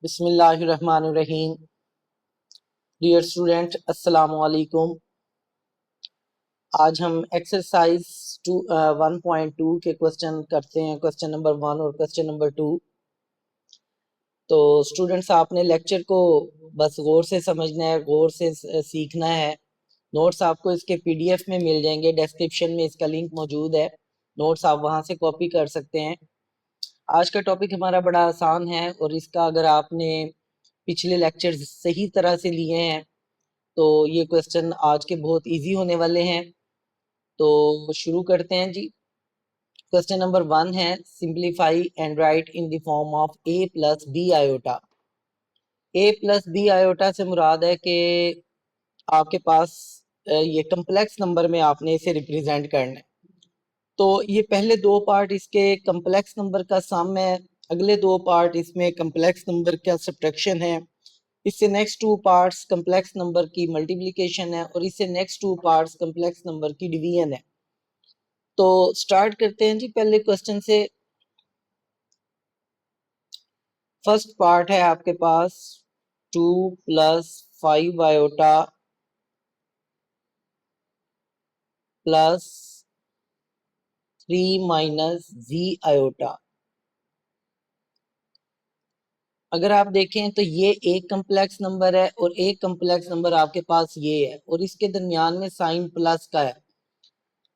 बिस्मिल्लाहिर्रहमानिर्रहीम। Dear student, अस्सलाम वालेकुम। आज हम एक्सरसाइज 1.2 के क्वेश्चन करते हैं, क्वेश्चन नंबर 1 और क्वेश्चन नंबर 2। तो स्टूडेंट्स, आपने लेक्चर को बस गौर से समझना है, गौर से सीखना है। नोट्स आपको इसके पीडीएफ में मिल जाएंगे, डिस्क्रिप्शन में इसका लिंक मौजूद है। नोट्स आप वहां से कॉपी कर सकते हैं। आज का टॉपिक हमारा बड़ा आसान है और इसका अगर आपने पिछले लेक्चर्स सही तरह से लिए हैं तो ये क्वेश्चन आज के बहुत इजी होने वाले हैं। तो शुरू करते हैं जी। क्वेश्चन नंबर 1 है, simplify and write in the form of a plus b iota. a plus b iota से मुराद है कि आपके पास ये कम्प्लेक्स नंबर में आपने इसे रिप्रेजेंट करना है। तो ये पहले दो पार्ट इसके कम्प्लेक्स नंबर का सम है, अगले दो पार्ट इसमें कम्प्लेक्स नंबर का सब्ट्रैक्शन है, इससे next two parts complex number की मल्टीप्लिकेशन है और इससे next two parts complex number की डिवीजन है। तो स्टार्ट करते हैं जी पहले क्वेश्चन से। फर्स्ट पार्ट है आपके पास 2 प्लस 5 आयोटा प्लस 3 माइनस जी आयोटा। अगर आप देखें तो ये एक कम्प्लेक्स नंबर है और एक कम्प्लेक्स नंबर आपके पास ये है और इसके दरमियान में साइन प्लस का है।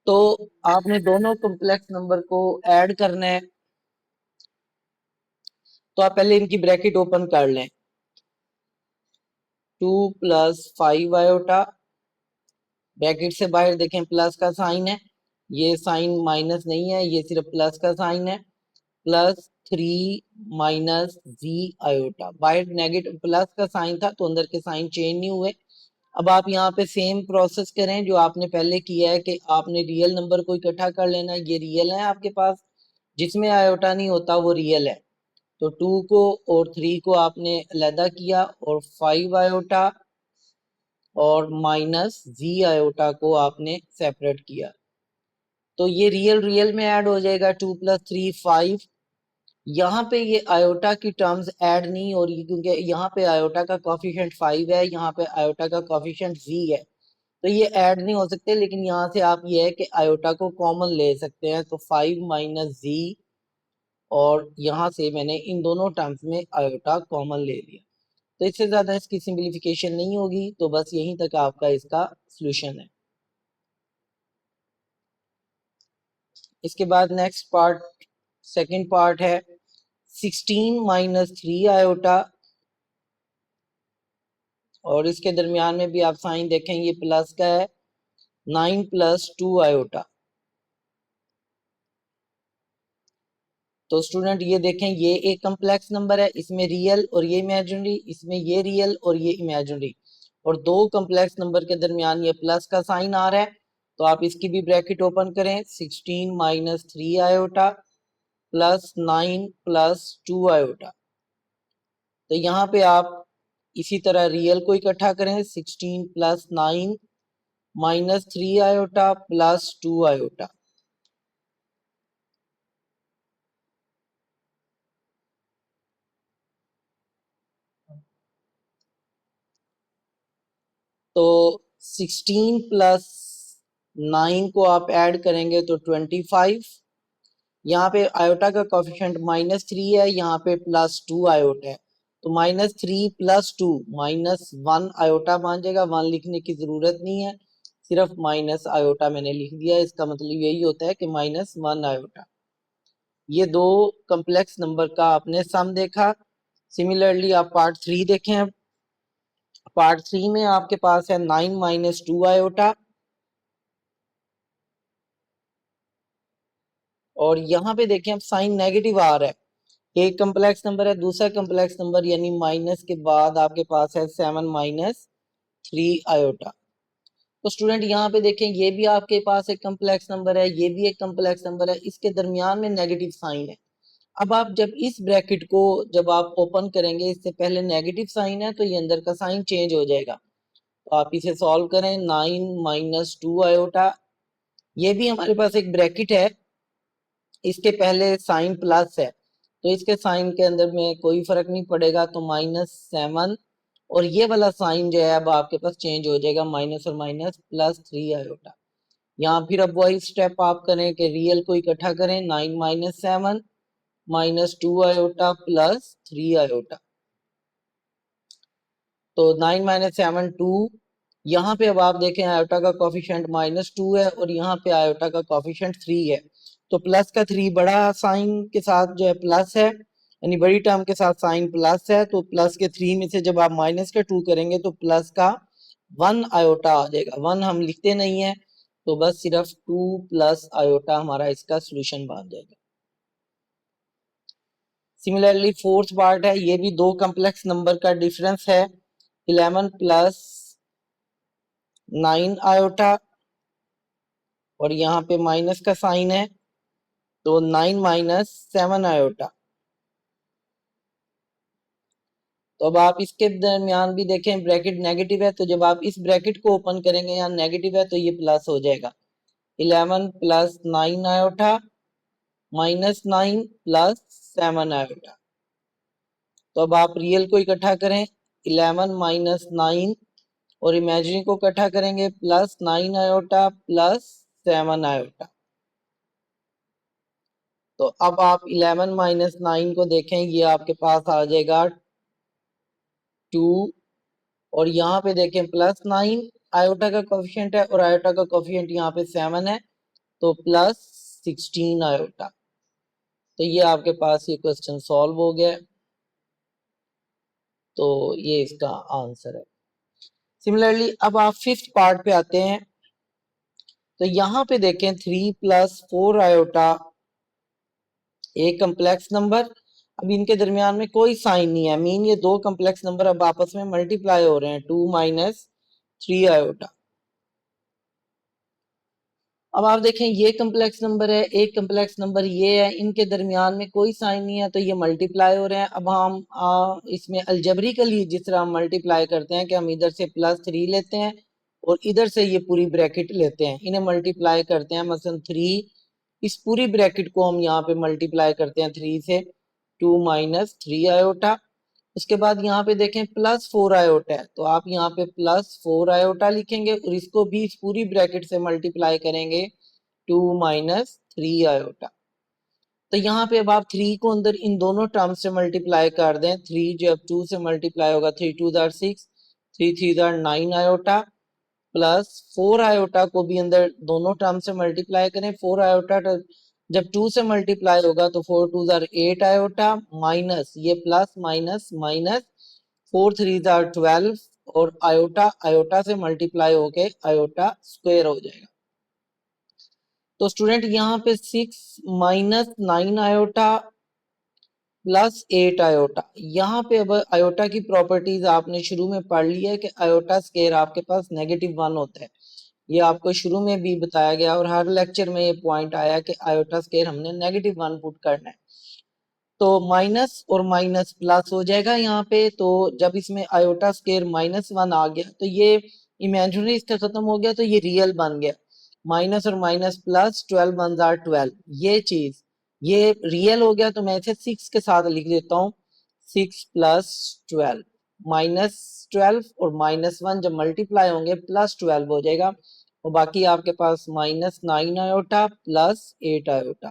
तो आपने दोनों कम्प्लेक्स नंबर को ऐड करना है। तो आप पहले इनकी ब्रैकेट ओपन कर लें। 2 प्लस 5 आयोटा, ब्रैकेट से बाहर देखें प्लस का साइन है, ये साइन माइनस नहीं है, ये सिर्फ प्लस का साइन है, प्लस 3 माइनस जी आयोटा। बाहर नेगेटिव प्लस का साइन था तो अंदर के साइन चेंज नहीं हुए। अब आप यहाँ पे सेम प्रोसेस करें जो आपने पहले किया है कि आपने रियल नंबर को इकट्ठा कर लेना। ये रियल है आपके पास, जिसमें आयोटा नहीं होता वो रियल है। तो 2 को और 3 को आपने अलहदा किया और 5 आयोटा और माइनस जी आयोटा को आपने सेपरेट किया। तो ये रियल रियल में ऐड हो जाएगा, 2 प्लस 3 5। यहाँ पे ये आयोटा की टर्म्स ऐड नहीं हो रही क्योंकि यहाँ पे आयोटा का कोफिशिएंट 5 है, यहाँ पे आयोटा का कोफिशिएंट जी है, तो ये ऐड नहीं हो सकते। लेकिन यहाँ से आप ये है कि आयोटा को कॉमन ले सकते हैं। तो 5 माइनस जी और यहाँ से मैंने इन दोनों टर्म्स में आयोटा कॉमन ले लिया। तो इससे ज्यादा इसकी सिंप्लीफिकेशन नहीं होगी, तो बस यहीं तक आपका इसका सॉल्यूशन है। इसके बाद नेक्स्ट पार्ट, सेकंड पार्ट है 16 माइनस 3 आयोटा और इसके दरमियान में भी आप साइन देखें ये प्लस का है, 9 प्लस 2 आयोटा। तो स्टूडेंट ये देखें, ये एक कम्प्लेक्स नंबर है, इसमें रियल और ये इमेजिनरी, इसमें ये रियल और ये इमेजिनरी, और दो कम्प्लेक्स नंबर के दरमियान ये प्लस का साइन आ रहा है। तो आप इसकी भी ब्रैकेट ओपन करें, 16 minus 3 iota plus 9 plus 2 iota. तो यहाँ पे आप इसी तरह रियल को इकट्ठा करें, 16 plus 9 minus 3 iota plus 2 iota. तो 16 प्लस 9 को आप ऐड करेंगे तो 25। यहाँ पे आयोटा का कोफिशिएंट -3 है, यहाँ पे +2 आयोटा है। तो -3 + 2 -1 आयोटा बन जाएगा। 1 लिखने की जरूरत नहीं है, सिर्फ माइनस आयोटा मैंने लिख दिया। इसका मतलब यही होता है कि -1 आयोटा। ये दो कम्प्लेक्स नंबर का आपने सम देखा। सिमिलरली आप पार्ट 3 देखें। पार्ट 3 में आपके पास है 9 माइनस 2 आयोटा और यहाँ पे देखें अब साइन नेगेटिव आ रहा है। एक कम्प्लेक्स नंबर है, दूसरा कम्प्लेक्स नंबर यानी माइनस के बाद आपके पास है 7 माइनस 3 आयोटा। तो स्टूडेंट यहाँ पे देखें, ये भी आपके पास एक कम्प्लेक्स नंबर है, ये भी एक कम्प्लेक्स नंबर है, इसके दरमियान में नेगेटिव साइन है। अब आप जब इस ब्रैकेट को जब आप ओपन करेंगे, इससे पहले नेगेटिव साइन है तो ये अंदर का साइन चेंज हो जाएगा। तो आप इसे सॉल्व करें, 9 माइनस 2 आयोटा, ये भी हमारे पास एक ब्रैकेट है, इसके पहले साइन प्लस है तो इसके साइन के अंदर में कोई फर्क नहीं पड़ेगा, तो -7 और ये वाला साइन जो है अब आपके पास चेंज हो जाएगा, माइनस और माइनस +3 आयोटा। यहाँ फिर अब वही स्टेप आप करें कि रियल को इकट्ठा करें, 9 - 7 -2 आयोटा +3 आयोटा। तो 9 - 7 2। यहाँ पे अब आप देखें आयोटा का कोफिशिएंट -2 है और यहाँ पे आयोटा का कोफिशिएंट 3 है। तो प्लस का 3 बड़ा साइन के साथ जो है प्लस है, यानी बड़ी टर्म के साथ साइन प्लस है, तो प्लस के 3 में से जब आप माइनस का 2 करेंगे तो प्लस का 1 आयोटा आ जाएगा। 1 हम लिखते नहीं है, तो बस सिर्फ 2 + आयोटा हमारा इसका सोल्यूशन बन जाएगा। सिमिलरली फोर्थ पार्ट है, ये भी दो कम्प्लेक्स नंबर का डिफरेंस है, 11 + 9 आयोटा और यहाँ पे माइनस का साइन है, तो 9 - 7 आयोटा। तो अब आप इसके दरमियान भी देखें ब्रैकेट नेगेटिव है, तो जब आप इस ब्रैकेट को ओपन करेंगे यहाँ नेगेटिव है तो ये प्लस हो जाएगा, 11 + 9 आयोटा -9 + 7 आयोटा। तो अब आप रियल को इकट्ठा करें, 11 - 9 और इमेजिनरी को इकट्ठा करेंगे, +9 आयोटा +7 आयोटा। तो अब आप 11 - 9 को देखें, ये आपके पास आ जाएगा 2 और यहाँ पे देखें +9 आयोटा का कोफिशिएंट है और आयोटा का कोफिशिएंट यहाँ पे 7 है, तो +16 आयोटा। तो ये आपके पास ये क्वेश्चन सॉल्व हो गया। तो ये इसका आंसर है। सिमिलरली अब आप फिफ्थ पार्ट पे आते हैं, तो यहाँ पे देखें 3 + 4 आयोटा एक कम्प्लेक्स नंबर। अब इनके दरमियान में कोई साइन नहीं है, मीन ये दो कम्प्लेक्स नंबर अब आपस में मल्टीप्लाई हो रहे हैं, 2 - 3 आयोटा। अब आप देखें ये कम्प्लेक्स नंबर है, एक कम्प्लेक्स नंबर ये है, इनके दरमियान में कोई साइन नहीं है, तो ये मल्टीप्लाई हो रहे हैं। अब हम इसमें अलजेब्रिकली जिस तरह हम मल्टीप्लाई करते हैं कि हम इधर से +3 लेते हैं और इधर से ये पूरी ब्रैकेट लेते हैं, इन्हें मल्टीप्लाई करते हैं। मसलन 3, इस पूरी ब्रैकेट को हम यहाँ पे मल्टीप्लाई करते हैं 3 से, 2 - 3 आयोटा। उसके बाद यहाँ पे देखें +4 आयोटा है, तो आप यहाँ पे +4 आयोटा लिखेंगे और इसको भी इस पूरी ब्रैकेट से मल्टीप्लाई करेंगे, 2 - 3 आयोटा। तो यहाँ पे अब आप 3 को अंदर इन दोनों टर्म्स से मल्टीप्लाई कर दें, 3 जब 2 से मल्टीप्लाई होगा, 3 2 6, 3 3 9 आयोटा +4 आयोटा को भी अंदर दोनों टर्म से मल्टीप्लाई करें, 4 आयोटा जब 2 से मल्टीप्लाई होगा तो 4 2 8 आयोटा माइनस ये प्लस माइनस माइनस 4 3 12 और आयोटा आयोटा से मल्टीप्लाई होके आयोटा स्क्वायर हो जाएगा। तो स्टूडेंट यहाँ पे 6 - 9 आयोटा +8 आयोटा। यहाँ पे अब आयोटा की प्रॉपर्टीज आपने शुरू में पढ़ ली है कि आयोटा स्केयर आपके पास -1 होता है, ये आपको शुरू में भी बताया गया और हर लेक्चर में ये पॉइंट आया कि आयोटा स्केयर हमने -1 पुट करना है। तो माइनस और माइनस प्लस हो जाएगा यहाँ पे, तो जब इसमें आयोटा स्केयर -1 आ गया तो ये इमेजिनरी इसका खत्म हो गया, तो ये रियल बन गया। माइनस और माइनस प्लस 12 1 12, ये चीज ये रियल हो गया, तो मैं इसे 6 के साथ लिख देता हूँ, 6 + 12 -12 और -1 जब मल्टीप्लाई होंगे +12 हो जाएगा और बाकी आपके पास -9 आयोटा +8 आयोटा।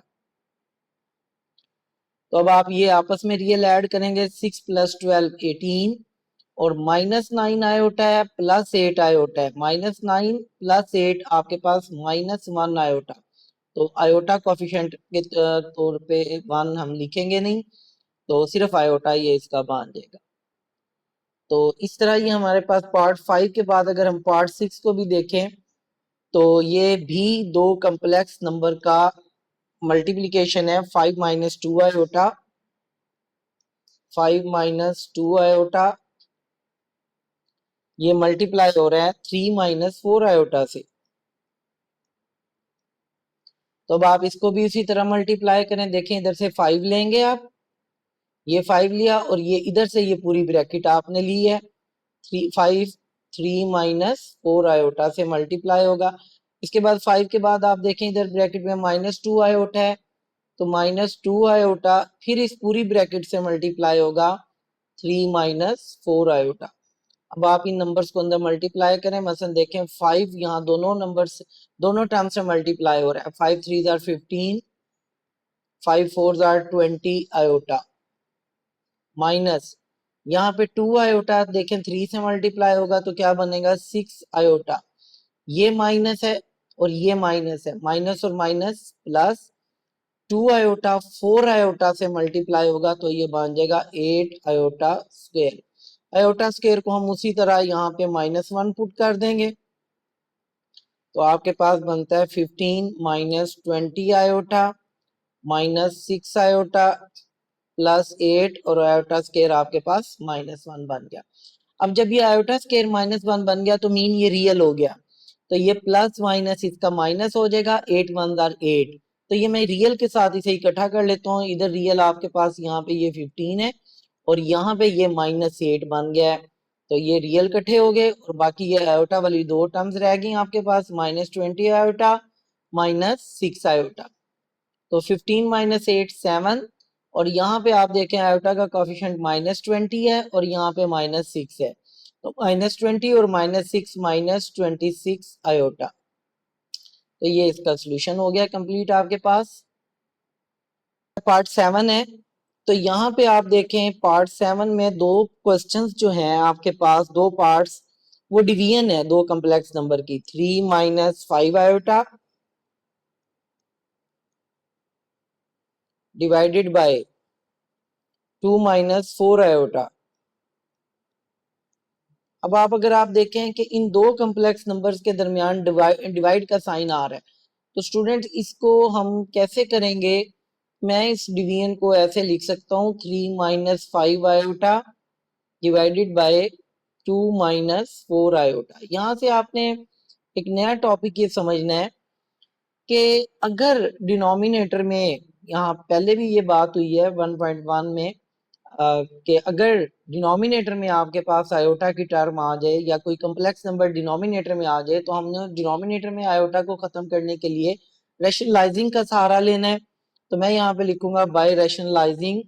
तो अब आप ये आपस में रियल ऐड करेंगे, 6 + 12 18 और -9 आयोटा है +8 आयोटा है, -9 +8 आपके पास -1 आयोटा। तो आयोटा कोफिशिएंट के तौर पे 1 हम लिखेंगे नहीं, तो सिर्फ आयोटा ये इसका बन जाएगा। तो इस तरह ये हमारे पास पार्ट 5 के बाद अगर हम पार्ट 6 को भी देखें, तो ये भी दो कम्प्लेक्स नंबर का मल्टीप्लीकेशन है, 5 - 2 आयोटा 5 - 2 आयोटा, ये मल्टीप्लाई हो रहा है 3 - 4 आयोटा से। तो अब आप इसको भी उसी तरह मल्टीप्लाई करें, देखें इधर से 5 लेंगे आप, ये 5 लिया और ये इधर से ये पूरी ब्रैकेट आपने ली है, 3 - 4 आयोटा से मल्टीप्लाई होगा। इसके बाद 5 के बाद आप देखें इधर ब्रैकेट में -2 आयोटा है, तो -2 i, फिर इस पूरी ब्रैकेट से मल्टीप्लाई होगा 3 - 4 i। अब आप इन नंबर्स को अंदर मल्टीप्लाई करें, मसलन देखें 5 यहाँ दोनों नंबर्स दोनों टर्म से मल्टीप्लाई हो रहा है। 5 3 आर 15, 5 4 आर 20 आयोटा, माइनस यहाँ पे 2 आयोटा देखें 3 से मल्टीप्लाई होगा तो क्या बनेगा 6 आयोटा। ये माइनस है और ये माइनस है, माइनस और माइनस प्लस 2 आयोटा 4 आयोटा से मल्टीप्लाई होगा तो ये बन जाएगा 8 आयोटा स्क्वायर। आयोटा स्क्वायर को हम उसी तरह यहाँ पे -1 पुट कर देंगे तो आपके पास बनता है 15 - 20 आयोटा -6 आयोटा +8 और आयोटा स्क्वायर आपके पास -1 बन गया। अब जब ये आयोटा स्क्वायर -1 बन गया तो मीन ये रियल हो गया, तो ये प्लस माइनस इसका माइनस हो जाएगा, 8 1 आर 8। तो ये मैं रियल के साथ इसे इकट्ठा कर लेता हूँ। इधर रियल आपके पास यहाँ पे ये 15 है और यहाँ पे ये -8 बन गया है, तो ये रियल इकट्ठे हो गए और बाकी ये आयोटा वाली दो टर्म्स रह गई आपके पास, -20 आयोटा -6 आयोटा। तो 15 - 8 7 और यहाँ पे आप देखें आयोटा का कोफिशिएंट -20 है और यहाँ पे -6 है, तो -20 और -6 -26 आयोटा। तो ये इसका सोल्यूशन हो गया कंप्लीट आपके पास। पार्ट 7 है, तो यहाँ पे आप देखें पार्ट 7 में दो क्वेश्चंस जो हैं आपके पास, दो पार्ट्स, वो डिवीजन है दो कॉम्प्लेक्स नंबर की। 3 - 5 आयोटा डिवाइडेड बाय 2 - 4 आयोटा। अब आप अगर आप देखें कि इन दो कॉम्प्लेक्स नंबर्स के दरमियान डिवाइड का साइन आ रहा है, तो स्टूडेंट इसको हम कैसे करेंगे? मैं इस डिवीजन को ऐसे लिख सकता हूँ 3 - 5 आयोटा डिवाइडेड बाय 2 - 4 आयोटा। यहाँ से आपने एक नया टॉपिक ये समझना है कि अगर डिनोमिनेटर में, यहाँ पहले भी ये बात हुई है 1.1 में, कि अगर डिनोमिनेटर में आपके पास आयोटा की टर्म आ जाए या कोई कॉम्प्लेक्स नंबर डिनोमिनेटर में आ जाए तो हमने डिनोमिनेटर में आयोटा को खत्म करने के लिए रैशनलाइजिंग का सहारा लेना है। तो मैं यहाँ पे लिखूंगा बाय रैशनलाइजिंग,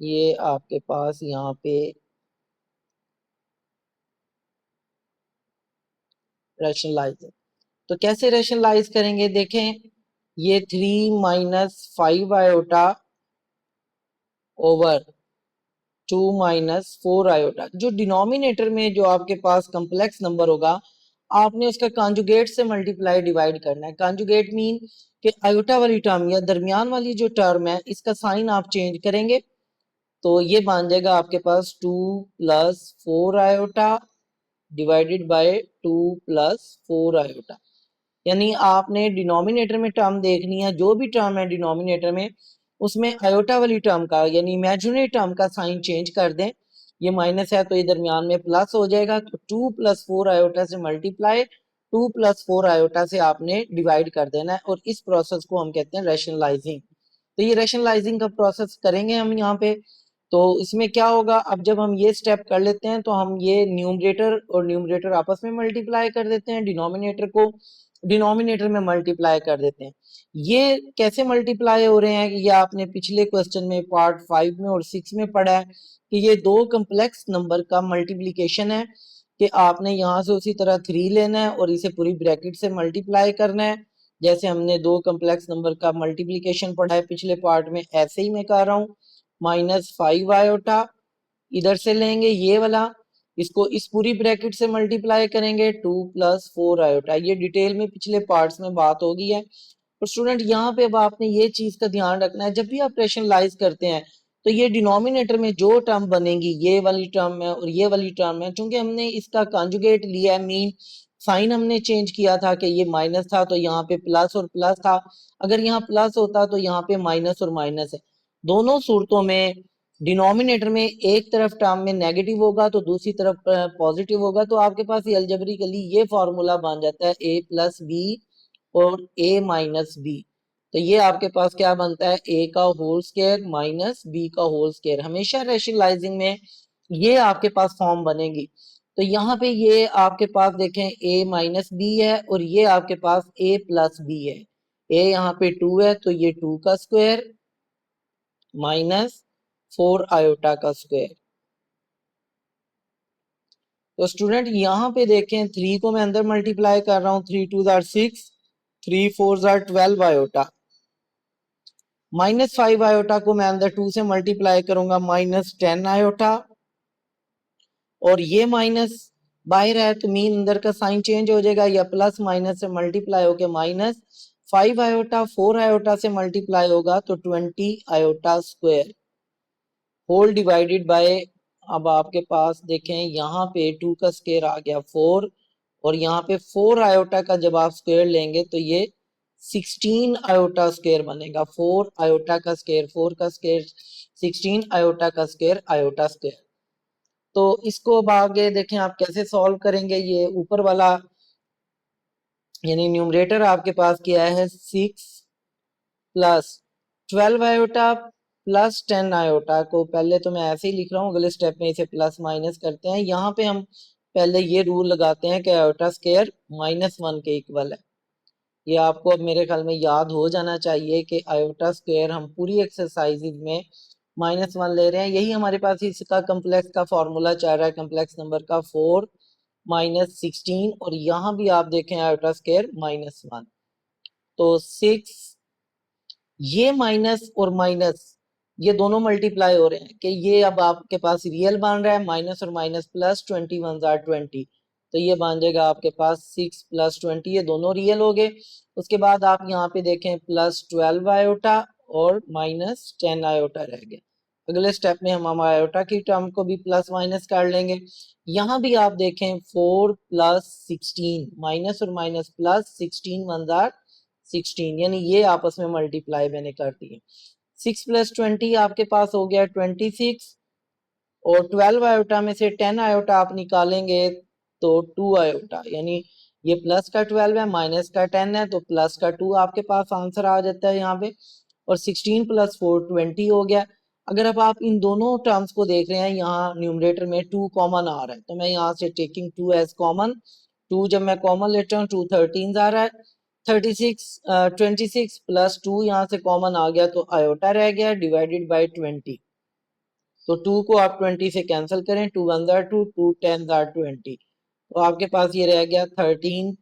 ये आपके पास यहाँ पे रैशनलाइजिंग। तो कैसे रैशनलाइज करेंगे? देखें ये 3 - 5 आयोटा ओवर 2 - 4 आयोटा, जो डिनोमिनेटर में जो आपके पास कॉम्प्लेक्स नंबर होगा आपने उसका कॉन्जुगेट से मल्टीप्लाई डिवाइड करना है। कॉन्जुगेट मीन कि आयोटा वाली टर्म या दरमियान वाली जो टर्म है इसका साइन आप चेंज करेंगे तो ये बन जाएगा आपके पास 2 + 4 आयोटा डिवाइडेड बाय 2 + 4 आयोटा। यानी आपने डिनोमिनेटर में टर्म देखनी है, जो भी टर्म है डिनोमिनेटर में उसमें आयोटा वाली टर्म का यानी इमेजिनरी टर्म का साइन चेंज कर दें। ये माइनस है तो ये दरमियान में प्लस हो जाएगा, तो 2 + 4 आयोटा से मल्टीप्लाई 2 + 4 आयोटा से आपने डिवाइड कर देना है और इस प्रोसेस को हम कहते हैं रैशनलाइजिंग। तो ये रैशनलाइजिंग का प्रोसेस करेंगे हम यहाँ पे। तो इसमें क्या होगा, अब जब हम ये स्टेप कर लेते हैं तो हम ये न्यूमरेटर और न्यूमरेटर आपस में मल्टीप्लाई कर देते हैं, डिनोमिनेटर को डिनोमिनेटर में मल्टीप्लाई कर देते हैं। ये कैसे मल्टीप्लाई हो रहे हैं ये आपने पिछले क्वेश्चन में पार्ट 5 में और 6 में पढ़ा है कि ये दो कॉम्प्लेक्स नंबर का मल्टीप्लीकेशन है, कि आपने यहाँ से उसी तरह 3 लेना है और इसे पूरी ब्रैकेट से मल्टीप्लाई करना है। जैसे हमने दो कॉम्प्लेक्स नंबर का मल्टीप्लीकेशन पढ़ा है पिछले पार्ट में, ऐसे ही मैं कर रहा हूँ। -5 आयोटा इधर से लेंगे ये वाला, इसको इस पूरी ब्रैकेट से मल्टीप्लाई करेंगे 2 + 4 आयोटा। ये डिटेल में पिछले पार्ट्स में बात होगी है। तो स्टूडेंट यहाँ पे अब आपने ये चीज का ध्यान रखना है, जब भी आप रैशनलाइज करते हैं तो ये डिनोमिनेटर में जो टर्म बनेगी ये वाली टर्म है और ये वाली टर्म है, क्योंकि हमने इसका कॉन्जुगेट लिया है, मीन साइन हमने चेंज किया था कि ये माइनस था तो यहाँ पे प्लस और प्लस था, अगर यहाँ प्लस होता तो यहाँ पे माइनस और माइनस है। दोनों सूरतों में डिनोमिनेटर में एक तरफ टर्म में नेगेटिव होगा तो दूसरी तरफ पॉजिटिव होगा, तो आपके पास ये अलजेब्रिकली ये फॉर्मूला बन जाता है a + b और a - b। तो ये आपके पास क्या बनता है, a का होल स्क्वायर - b का होल स्क्वायर। हमेशा रैशनलाइजिंग में ये आपके पास फॉर्म बनेगी। तो यहाँ पे ये आपके पास देखें a माइनस बी है और ये आपके पास a प्लस बी है। a यहाँ पे 2 है तो ये 2 का स्क्वायर माइनस 4 आयोटा का स्क्वायर। तो स्टूडेंट यहाँ पे देखें 3 को मैं अंदर मल्टीप्लाई कर रहा हूँ, 3 2 jar 6, 3 4 jar 12 iota, minus 5 iota को मैं अंदर 2 से मल्टीप्लाई करूंगा, माइनस 10 आयोटा, और ये माइनस बाहर है तो मीन अंदर का साइन चेंज हो जाएगा, या प्लस माइनस से मल्टीप्लाई होके माइनस 5 आयोटा 4 आयोटा से मल्टीप्लाई होगा तो 20 iota square whole divided by. अब आपके पास देखें यहाँ पे 2 का स्क्वायर आ गया 4, और यहाँ पे 4 आयोटा का जब आप स्क्वायर लेंगे तो ये 16 आयोटा स्क्वायर बनेगा। 4 आयोटा का स्क्वायर 4 का स्क्वायर 16 आयोटा का स्क्वायर आयोटा स्क्वायर। तो इसको अब आगे देखें आप कैसे सॉल्व करेंगे। ये ऊपर वाला यानी न्यूमरेटर आपके पास क्या है 6 प्लस 12 आयोटा प्लस 10 आयोटा को पहले तो मैं ऐसे ही लिख रहा हूँ, अगले स्टेप में इसे प्लस माइनस करते हैं। यहाँ पे हम पहले ये रूल लगाते हैं कि आयोटा स्क्वायर -1 के इक्वल है। ये आपको अब मेरे ख्याल में याद हो जाना चाहिए कि आयोटा स्क्वायर हम पूरी एक्सरसाइज में -1 ले रहे हैं। यही हमारे पास इसका कम्प्लेक्स का फॉर्मूला चल रहा है, कम्प्लेक्स नंबर का 4 माइनस 16, और यहाँ भी आप देखें आयोटा स्क्वायर -1। तो 6, ये माइनस और माइनस ये दोनों मल्टीप्लाई हो रहे हैं कि ये अब आपके पास रियल बन रहा है, माइनस और माइनस प्लस 21 जार 20, तो ये बन जाएगा आपके पास 6 प्लस 20, ये दोनों रियल हो गए। उसके बाद आप यहाँ पे देखें प्लस 12 आयोटा और माइनस 10 आयोटा रह गया। अगले स्टेप में हम आयोटा की टर्म को भी प्लस माइनस कर लेंगे। यहाँ भी आप देखें 4 प्लस 16, माइनस और माइनस प्लस 16 1 जार 16, यानी ये आपस में मल्टीप्लाई मैंने कर दिए। 6 प्लस 20 आपके पास हो गया 26, और 12 आयोटा में से 10 आयोटा आप निकालेंगे तो 2 आयोटा, यानी ये प्लस का 12 है माइनस का 10 है तो प्लस का 2 आपके पास आंसर आ जाता है यहाँ पे। और 16 प्लस 4 20 हो गया। अगर अब आप इन दोनों टर्म्स को देख रहे हैं, यहाँ न्यूमरेटर में 2 कॉमन आ रहा है तो मैं यहाँ से टेकिंग 2 एज कॉमन, 2 जब मैं कॉमन लेता हूँ 2 13 आ रहा है, 26 प्लस 2 यहाँ से कॉमन आ गया तो आयोटा रह गया डिवाइडेड बाय 20। तो 2 को आप 20 से कैंसिल करें, 2 1 जार 2, 2 10 जार 20, तो आपके पास ये रह गया 13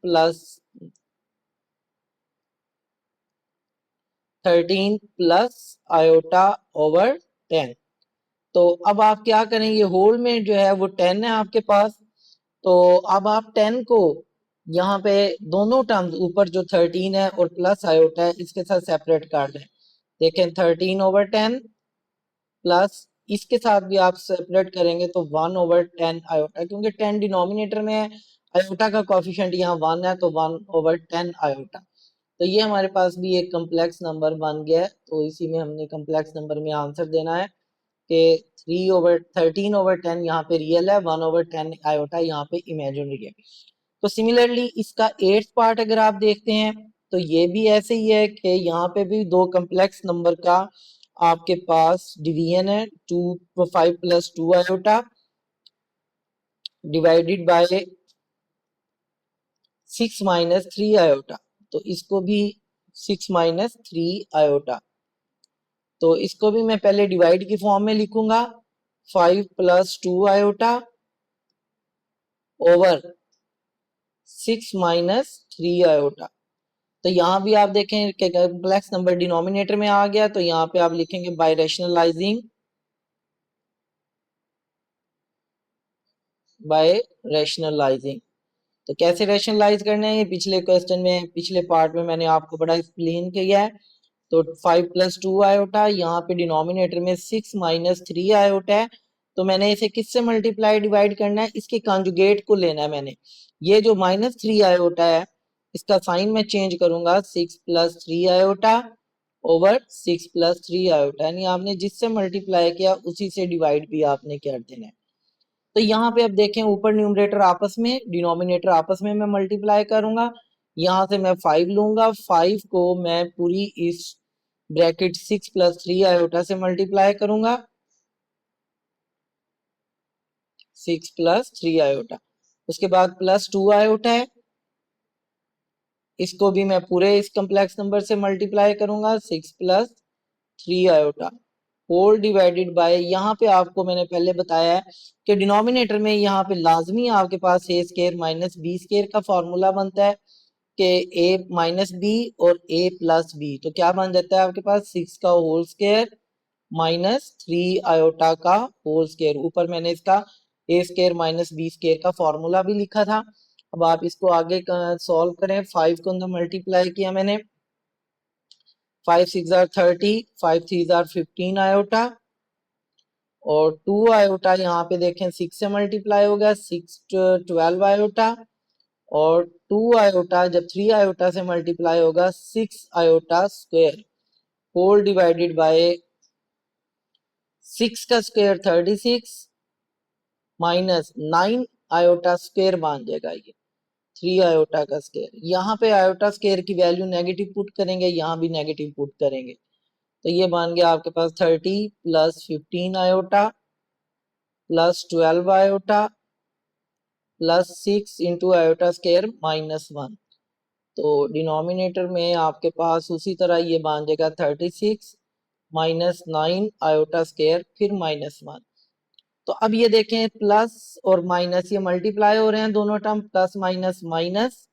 प्लस आयोटा ओवर 10। तो अब आप क्या करें, ये होल में जो है वो 10 है आपके पास, तो अब आप 10 को यहाँ पे दोनों टर्म्स ऊपर जो 13 है और प्लस आयोटा है इसके साथ सेपरेट कर दें। देखें 13 ओवर 10 प्लस इसके साथ भी आप सेपरेट करेंगे तो 1 ओवर 10 आयोटा, क्योंकि 10 डिनोमिनेटर में है, आयोटा का कोफिशिएंट यहाँ 1 है तो 1 ओवर 10 आयोटा। तो ये हमारे पास भी एक कम्प्लेक्स नंबर बन गया है। तो इसी में हमने कम्प्लेक्स नंबर में आंसर देना है कि 3 ओवर 13 ओवर 10 यहाँ पे रियल है, 1 ओवर 10 आयोटा यहाँ पे इमेजिनरी है। तो सिमिलरली इसका 8th पार्ट अगर आप देखते हैं तो ये भी ऐसे ही है कि यहाँ पे भी दो कम्प्लेक्स नंबर का आपके पास डिवीजन है, 5 plus 2 iota divided by 6 minus 3 iota. तो इसको भी 6 माइनस 3 आयोटा, तो इसको भी मैं पहले डिवाइड की फॉर्म में लिखूंगा, 5 plus 2 iota over 6 minus 3 iota. तो यहाँ भी आप देखें कि कम्प्लेक्स नंबर डिनोमिनेटर में आ गया, तो यहाँ पे आप लिखेंगे बाय रैशनलाइजिंग। तो कैसे रैशनलाइज करना है, ये पिछले क्वेश्चन में पिछले पार्ट में मैंने आपको बड़ा एक्सप्लेन किया है। तो 5 प्लस 2 आयोटा, यहाँ पे डिनोमिनेटर में 6 माइनस 3 आयोटा है, तो मैंने इसे किससे मल्टीप्लाई डिवाइड करना है, इसके कॉन्जुगेट को लेना है मैंने। ये जो -3 आयोटा है इसका साइन मैं चेंज करूंगा, 6 plus 3 iota over 6 plus 3 iota, यानी आपने जिससे मल्टीप्लाई किया उसी से डिवाइड भी आपने कर देना है। तो यहाँ पे अब देखें ऊपर न्यूमरेटर आपस में डिनोमिनेटर आपस में मैं मल्टीप्लाई करूंगा, यहाँ से मैं 5 लूंगा, 5 को मैं पूरी इस ब्रैकेट 6 प्लस 3 आयोटा से मल्टीप्लाई करूंगा, 6 प्लस 3 आयोटा। उसके बाद प्लस 2 आयोटा है, इसको भी मैं पूरे इस कम्प्लेक्स नंबर से मल्टीप्लाई करूंगा, 6 plus 3 iota whole divided by, यहाँ पे आपको मैंने पहले बताया है कि डिनोमिनेटर में यहाँ पे लाजमी आपके पास ए स्केयर माइनस बी स्केयर का फॉर्मूला बनता है कि ए माइनस बी और ए प्लस बी, तो क्या बन जाता है आपके पास 6 का होल स्केयर माइनस 3 आयोटा का होल स्केयर। ऊपर मैंने इसका ए स्केयर माइनस बी स्केयर का फॉर्मूला भी लिखा था। अब आप इसको आगे सॉल्व करें, 5 को अंदर मल्टीप्लाई किया मैंने, 5 6 आर 30, 5 3 आर 15 आयोटा और 2 आयोटा यहाँ पे देखें 6 से मल्टीप्लाई हो गया, 6 12 आयोटा और 2 आयोटा जब 3 आयोटा से मल्टीप्लाई होगा 6 iota square whole divided by 6 का स्क्वायर 36 माइनस 9 आयोटा स्क्वायर बन जाएगा ये 3 आयोटा का स्क्वायर। यहाँ पे आयोटा स्क्वायर की वैल्यू नेगेटिव पुट करेंगे, यहाँ भी नेगेटिव पुट करेंगे, तो ये बन गया आपके पास 30 plus 15 iota plus 12 iota plus 6 into iota square minus 1। तो डिनोमिनेटर में आपके पास उसी तरह ये बन जाएगा 36 माइनस 9 आयोटा स्क्वायर फिर माइनस 1। तो अब ये देखें प्लस और माइनस ये मल्टीप्लाई हो रहे हैं दोनों टर्म, प्लस माइनस माइनस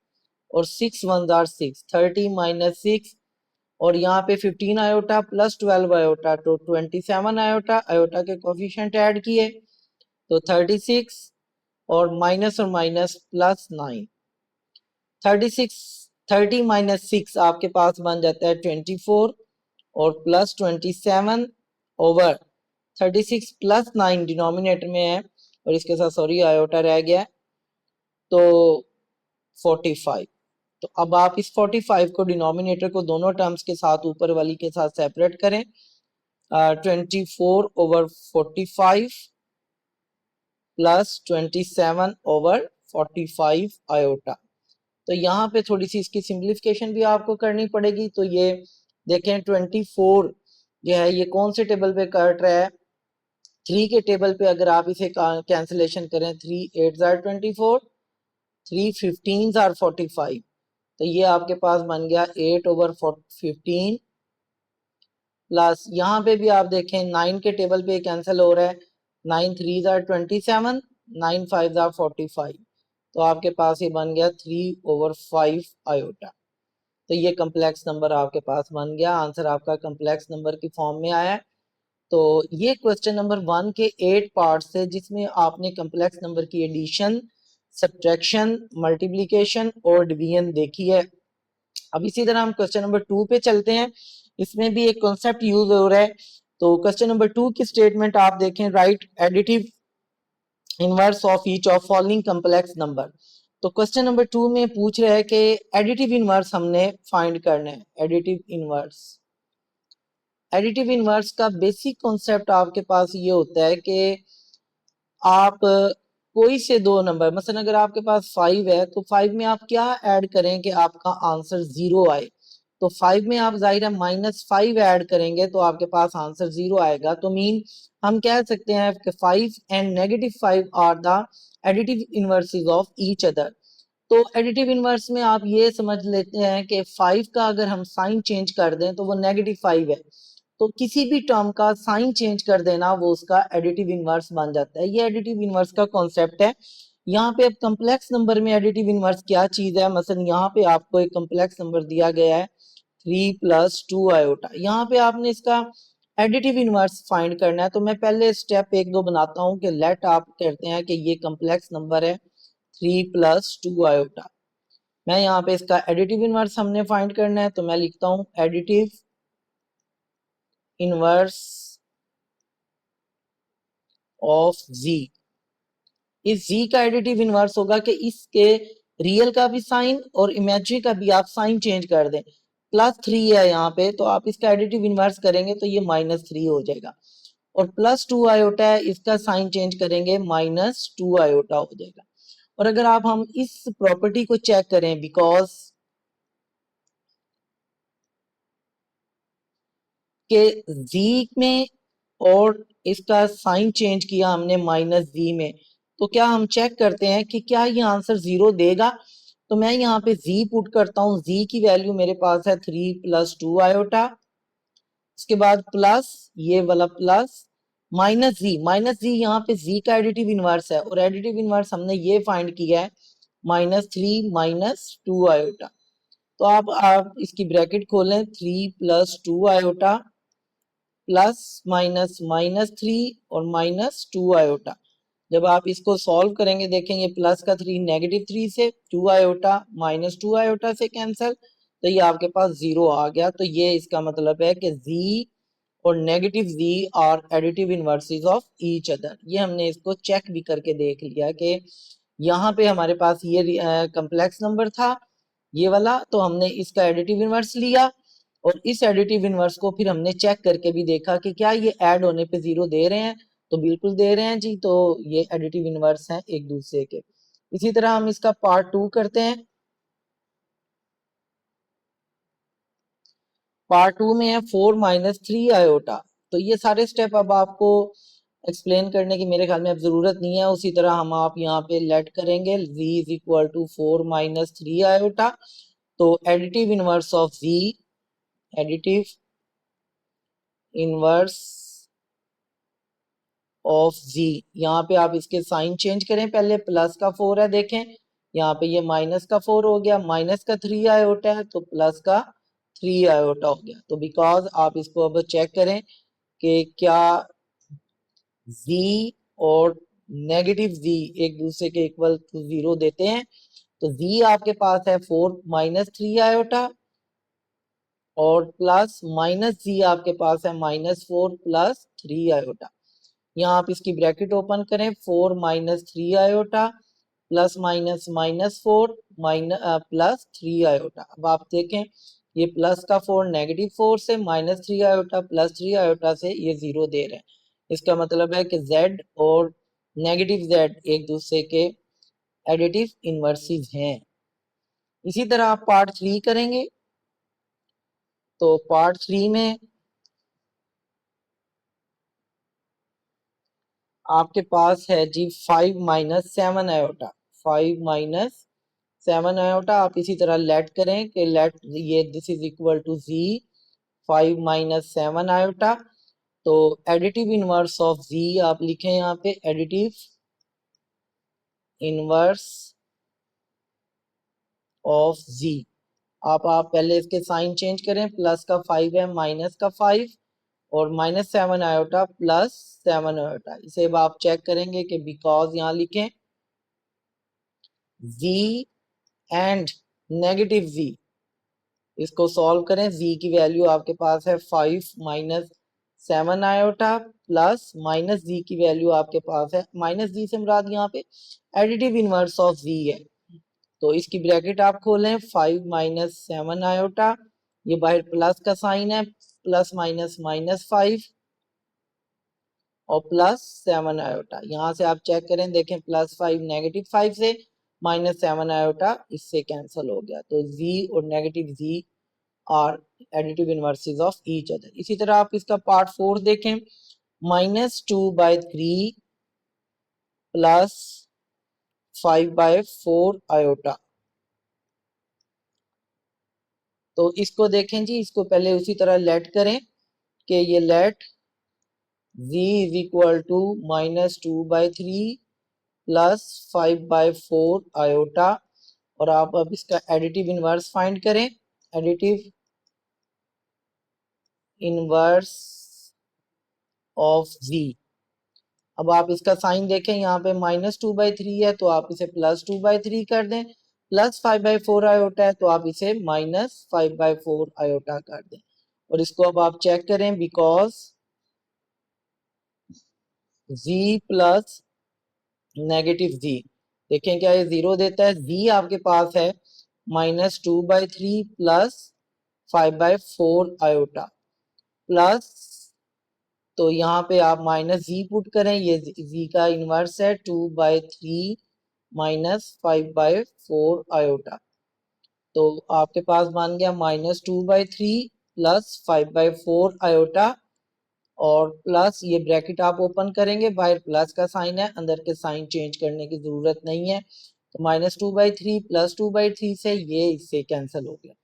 और 6 1 आर 6, 30 माइनस 6 और यहाँ पे 15 आयोटा प्लस 12 आयोटा तो 27 आयोटा, आयोटा के कोफिशिएंट ऐड किए तो 36 और माइनस प्लस 9, 36 30 माइनस 6 आपके पास बन जाता है 24 और प्लस 27 ओवर 36 प्लस 9 डिनोमिनेटर में है और इसके साथ सॉरी आयोटा रह गया तो 45। तो अब आप इस 45 को डिनोमिनेटर को दोनों टर्म्स के साथ ऊपर वाली के साथ सेपरेट करें, 24 ओवर 45 प्लस 27 ओवर 45 आयोटा। तो यहाँ पे थोड़ी सी इसकी सिंप्लीफिकेशन भी आपको करनी पड़ेगी। तो ये देखें 24 जो है ये कौन से टेबल पे कट रहा है, 3 के टेबल पे। अगर आप इसे कैंसिलेशन करें 3 8 आर 24, 3 15 आर 45, तो ये आपके पास बन गया 8 ओवर 15 प्लस यहाँ पे भी आप देखें 9 के टेबल पे कैंसिल हो रहा है, 9 3 आर 27, 9 5 आर 45, तो आपके पास ये बन गया 3 ओवर 5 आयोटा। तो ये कम्प्लेक्स नंबर आपके पास बन गया, आंसर आपका कम्प्लेक्स नंबर की फॉर्म में आया है। तो ये क्वेश्चन नंबर 1 के 8 पार्ट से जिसमें आपने कम्प्लेक्स नंबर की एडिशन, सब्ट्रैक्शन, मल्टीप्लिकेशन और डिवीजन देखी है। अब इसी तरह हम क्वेश्चन नंबर 2 पे चलते हैं, इसमें भी एक कॉन्सेप्ट यूज हो रहा है। तो क्वेश्चन नंबर 2 की स्टेटमेंट आप देखें, right additive inverse of each of following complex number. तो क्वेश्चन नंबर 2 में पूछ रहा है कि एडिटिव इनवर्स हमने फाइंड करना है। एडिटिव इनवर्स का बेसिक कॉन्सेप्ट आपके पास ये होता है कि आप कोई से दो नंबर, मसलन अगर आपके पास 5 है तो 5 में आप क्या ऐड करें कि आपका आंसर 0 आए। तो 5 में आप जाहिर है -5 ऐड करेंगे तो आपके पास आंसर 0 आएगा। तो मीन हम कह सकते हैं कि 5 and -5 are the additive inverses of each other. तो एडिटिव इनवर्स में आप ये समझ लेते हैं कि 5 का अगर हम साइन चेंज कर दें तो वो -5 है, तो किसी भी टर्म का साइन चेंज कर देना वो उसका एडिटिव इनवर्स बन जाता है। ये एडिटिव इनवर्स का कॉन्सेप्ट है। यहाँ पे अब कम्प्लेक्स नंबर में एडिटिव इनवर्स क्या चीज है, मसलन यहाँ पे आपको एक कम्प्लेक्स नंबर दिया गया है 3 प्लस 2 आयोटा, यहाँ पे आपने इसका एडिटिव इनवर्स फाइंड करना है। तो मैं पहले स्टेप 1 2 बनाता हूँ कि लेट आप कहते हैं कि ये कम्प्लेक्स नंबर है 3 प्लस 2 आयोटा। मैं यहाँ पे इसका एडिटिव इनवर्स हमने फाइंड करना है, तो मैं लिखता हूँ एडिटिव इनवर्स ऑफ जी। इस जी का एडिटिव इनवर्स होगा कि इसके रियल का भी साइन और इमेजिनरी का भी आप साइन चेंज कर दें। +3 है यहाँ पे, तो आप इसका एडिटिव इनवर्स करेंगे तो ये -3 हो जाएगा। और +2 आयोटा है, इसका साइन चेंज करेंगे -2 आयोटा हो जाएगा। और अगर आप हम इस प्रॉपर्टी को चेक करें, बिकॉज के जी में और इसका साइन चेंज किया हमने -जी में, तो क्या हम चेक करते हैं कि क्या ये आंसर 0 देगा। तो मैं यहाँ पे z पुट करता हूँ, z की वैल्यू मेरे पास है 3 + 2 आयोटा, इसके बाद प्लस ये वाला प्लस माइनस जी यहाँ पे z का एडिटिव इनवर्स है और एडिटिव इनवर्स हमने ये फाइंड किया है -3 - 2 आयोटा। तो आप इसकी ब्रैकेट खोलें, 3 + 2 आयोटा प्लस -3 और -2 आयोटा। जब आप इसको सॉल्व करेंगे देखेंगे प्लस का 3 -3 से, 2 आयोटा -2 आयोटा से कैंसिल, तो ये आपके पास 0 आ गया। तो ये इसका मतलब है कि z और -z are additive inverses of each other. ये हमने इसको चेक भी करके देख लिया कि यहाँ पे हमारे पास ये कम्प्लेक्स नंबर था ये वाला, तो हमने इसका एडिटिव इनवर्स लिया और इस एडिटिव इनवर्स को फिर हमने चेक करके भी देखा कि क्या ये ऐड होने पे 0 दे रहे हैं। तो बिल्कुल दे रहे हैं जी, तो ये एडिटिव इनवर्स हैं एक दूसरे के। इसी तरह हम इसका पार्ट 2 करते हैं। पार्ट 2 में है 4 - 3 आयोटा। तो ये सारे स्टेप अब आपको एक्सप्लेन करने की मेरे ख्याल में अब जरूरत नहीं है। उसी तरह हम आप यहाँ पे लेट करेंगे z = 4 - 3 आयोटा। तो additive inverse of z, additive inverse of z, यहाँ पे आप इसके साइन चेंज करें, पहले प्लस का 4 है देखें, यहाँ पे ये माइनस का 4 हो गया, माइनस का 3 आयोटा है तो प्लस का 3 आयोटा हो गया। तो बिकॉज आप इसको अब चेक करें कि क्या z और -z एक दूसरे के इक्वल टू 0 देते हैं। तो z आपके पास है 4 - 3 आयोटा और प्लस -z आपके पास है -4 + 3 आयोटा। यहाँ आप इसकी ब्रैकेट ओपन करें, 4 - 3 आयोटा प्लस -4 प्लस 3 आयोटा। अब आप देखें ये प्लस का 4 -4 से, -3 आयोटा प्लस 3 आयोटा से ये 0 दे रहे हैं। इसका मतलब है कि z और -z एक दूसरे के एडिटिव इनवर्सिव हैं। इसी तरह आप पार्ट 3 करेंगे। तो पार्ट 3 में आपके पास है जी 5 - 7 आयोटा, 5 - 7 आयोटा। आप इसी तरह लेट करें कि लेट ये this is equal to z 5 - 7 iota. तो एडिटिव इनवर्स ऑफ z आप लिखें यहाँ पे, एडिटिव इनवर्स ऑफ z। आप पहले इसके साइन चेंज करें, प्लस का 5 है माइनस का 5 और -7 आयोटा प्लस 7 आयोटा। इसे अब आप चेक करेंगे कि बिकॉज यहाँ लिखें z एंड -z, इसको सॉल्व करें, z की वैल्यू आपके पास है 5 - 7 आयोटा प्लस -z की वैल्यू आपके पास है, -z से मुराद यहाँ पे एडिटिव इनवर्स ऑफ z है। तो इसकी ब्रैकेट आप खोलें, 5 - 7 आयोटा, ये बाहर प्लस का साइन है, प्लस माइनस -5 और प्लस 7 आयोटा। यहाँ से आप चेक करें देखें, +5 -5 से, -7 आयोटा इससे कैंसिल हो गया। तो z और -z are additive inverses of each other. इसी तरह आप इसका पार्ट 4 देखें, -2/3 प्लस 5/4 आयोटा। तो इसको देखें जी, इसको पहले उसी तरह लेट करें कि ये लेट z = -2/3 प्लस 5/4 आयोटा। और आप अब इसका एडिटिव इनवर्स फाइंड करें, एडिटिव इनवर्स ऑफ z। अब आप इसका साइन देखें, यहाँ पे -2/3 है तो आप इसे +2/3 कर दें, प्लस 5/4 आयोटा है तो आप इसे -5/4 आयोटा कर दें। और इसको अब आप चेक करें, बिकॉज z प्लस -z, देखें क्या ये 0 देता है। z आपके पास है -2/3 प्लस 5/4 आयोटा प्लस, तो यहाँ पे आप -z पुट करें, ये z का इनवर्स है 2/3 -5/4 आयोटा। तो आपके पास बन गया -2/3 प्लस 5/4 आयोटा और प्लस ये ब्रैकेट आप ओपन करेंगे, बाहर प्लस का साइन है, अंदर के साइन चेंज करने की जरूरत नहीं है। तो -2/3 +2/3 से ये इससे कैंसिल हो गया।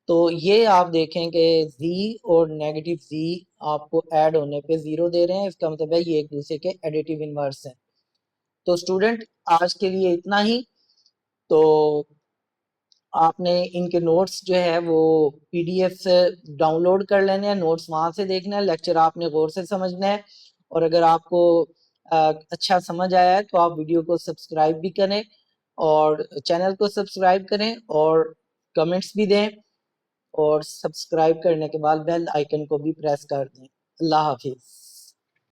तो ये आप देखें कि z और नेगेटिव z आपको ऐड होने पे 0 दे रहे हैं, इसका मतलब है ये एक दूसरे के एडिटिव इनवर्स हैं। तो स्टूडेंट आज के लिए इतना ही। तो आपने इनके नोट्स जो है वो पीडीएफ से डाउनलोड कर लेने हैं, नोट्स वहां से देखना है, लेक्चर आपने गौर से समझना है। और अगर आपको अच्छा समझ आया है तो आप वीडियो को सब्सक्राइब भी करें और चैनल को सब्सक्राइब करें और कमेंट्स भी दें, और सब्सक्राइब करने के बाद बेल आइकन को भी प्रेस कर दें। अल्लाह हाफिज।